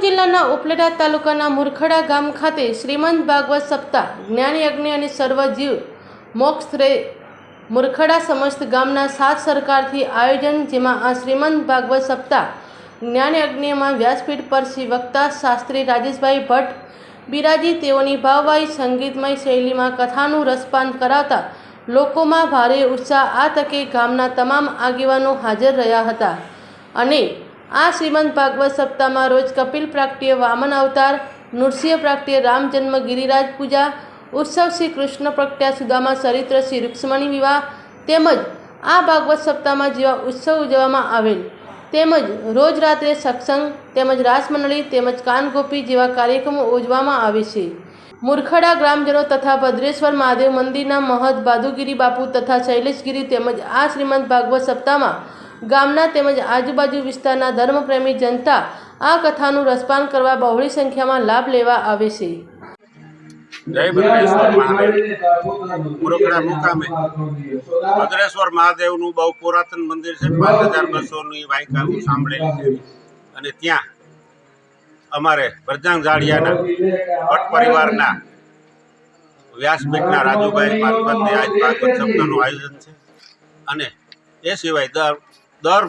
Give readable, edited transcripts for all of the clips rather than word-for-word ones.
જિલ્લાના ઉપલેટા તાલુકાના મુરખડા ગામ ખાતે શ્રીમંત ભાગવત સપ્તાહ જ્ઞાન યજ્ઞ અને સર્વજીવ મોક્ષ મુરખડા સમસ્ત ગામના સાથ સરકારથી આયોજન, જેમાં આ શ્રીમંત ભાગવત સપ્તાહ જ્ઞાન યજ્ઞમાં વ્યાસપીઠ પર શ્રી વક્તા શાસ્ત્રી રાજેશભાઈ ભટ્ટ બિરાજી તેઓની ભાવવાહી સંગીતમય શૈલીમાં કથાનું રસપાન કરાવતા લોકોમાં ભારે ઉત્સાહ। આ તકે ગામના તમામ આગેવાનો હાજર રહ્યા હતા અને આ શ્રીમંત ભાગવત સપ્તાહમાં રોજ કપિલ પ્રાગટ્ય વામન અવતાર, નૃસિંહ પ્રાગટ્ય રામ જન્મ ગિરિરાજ પૂજા, ઉત્સવ શ્રી કૃષ્ણ પ્રગટ્યા સુદામા ચરિત્ર શ્રી રૂક્ષ્મણી વિવાહ તેમજ આ ભાગવત સપ્તાહમાં જેવા ઉત્સવ ઉજવવામાં આવેલ તેમજ રોજ રાત્રે સત્સંગ તેમજ રાસમંડળી તેમજ કાનગોપી જેવા કાર્યક્રમો યોજવામાં આવે છે। મુરખડા ગ્રામજનો તથા ભદ્રેશ્વર મહાદેવ મંદિરના મહંત ભાદુગીરી બાપુ તથા શૈલેષગીરી તેમજ આ શ્રીમંત ભાગવત સપ્તાહમાં ગામના તેમજ આજુબાજુ વિસ્તારના ધર્મપ્રેમી જનતા આ કથાનું રસપાન કરવા બહોળી સંખ્યામાં લાભ લેવા આવે છે। જય ભદ્રેશ્વર મહાદેવ। મુરખડા મુકામે ભદ્રેશ્વર મહાદેવનું બહુ પુરાતન મંદિર છે। 5200ની વાયકાઓ સાંભળેલી છે અને ત્યાં અમારે ભરજાંગ જાડિયાના ભટ્ટ પરિવારના વ્યાસપીઠના રાજુભાઈ મારફતે આજ ભાગવત સપ્તાહનું આયોજન છે અને એ સિવાય દર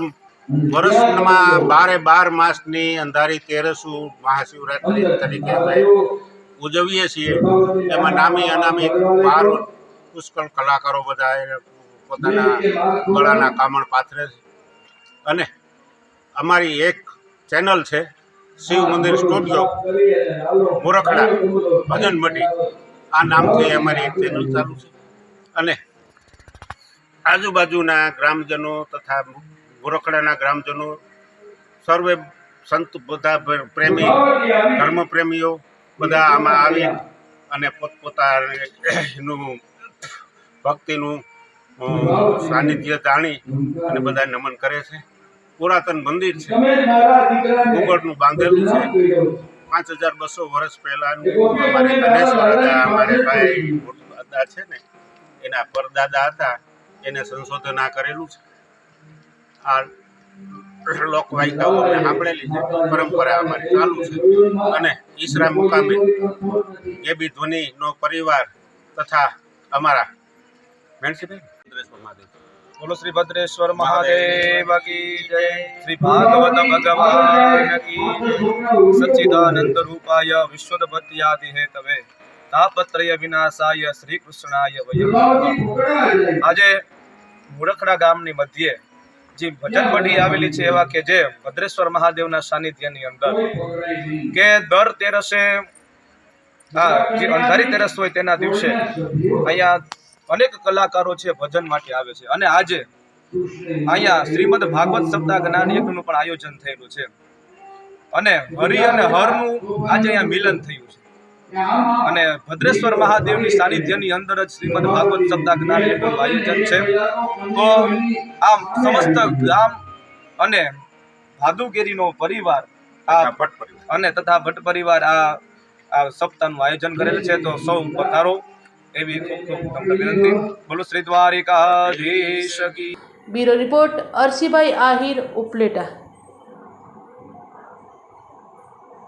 વર્ષમાં 12 માસની અંધારી તેરસુ મહાશિવરાત્રિ તરીકે અમે ઉજવીએ છીએ। એમાં નામી અનામી બાર પુષ્કળ કલાકારો બધા પોતાના ગળાના કામણ પાથરે છે અને અમારી એક ચેનલ છે શિવ મંદિર સ્ટુડિયો મુરખડા ભજન મઢી, આ નામથી અમારી એક ચેનલ ચાલુ છે અને આજુબાજુના ગ્રામજનો તથા મુરખડાના ગ્રામજનો સર્વે સંત બધા પ્રેમી ધર્મપ્રેમીઓ બધા આમાં આવી અને પોતપોતાનું ભક્તિનું સાનિધ્ય જાણી અને બધા નમન કરે છે। પુરાતન મંદિર છે, મુગળનું બાંધેલું છે। 5200 વર્ષ પહેલાંનું અમારે ધનેશ્વર હતા, અમારે ભાઈ દાદા છે ને એના પરદાદા હતા, એને સંશોધન કરેલું છે। આ લોકવાયકાઓ અમે સાંભળેલી છે, પરંપરા અમારી ચાલુ છે અને ઈસરા મુકામે એબી ધ્વનિનો પરિવાર તથા અમારા ભદ્રેશ્વર મહાદેવ। बोलो श्री भद्रेश्वर महादेव की जय। श्री भागवत भगवान की सच्चिदानंद रूपाय विश्वोत्पत्त्यादि हेतवे तापत्रय विनाशाय श्री कृष्णाय वयम्। આજે મુરખડા ગામની મધ્યે જે ભજન મઢી આવેલી છે એવા કે જે ભદ્રેશ્વર મહાદેવના સાનિધ્યની અંદર કે દર તેરસે જે અંધારી તેરસ હોય તેના દિવસે અહીંયા અનેક કલાકારો છે ભજન માટે આવે છે અને આજે અહીંયા શ્રીમદ ભાગવત સપ્તાહ જ્ઞાન યજ્ઞનું પણ આયોજન થયેલું છે અને હરિ અને હરનું આજે અહીંયા મિલન થયું છે અને ભદ્રેશ્વર મહાદેવની સાનિધ્યની અંદર જ શ્રીમદ ભાગવત સપ્તાહ જ્ઞાન યજ્ઞનું આયોજન છે। તો આમ સમસ્ત ગામ અને ભાદુગીરીનો પરિવાર અને તથા ભટ્ટ પરિવાર આ સપ્તાહનું આયોજન કરેલ છે। તો સૌ પધારો એવી ખૂબ તમને વિનંતી। બોલો શ્રી દ્વારિકાધીશ કી। Bureau report Arshibhai Ahir, Upleta.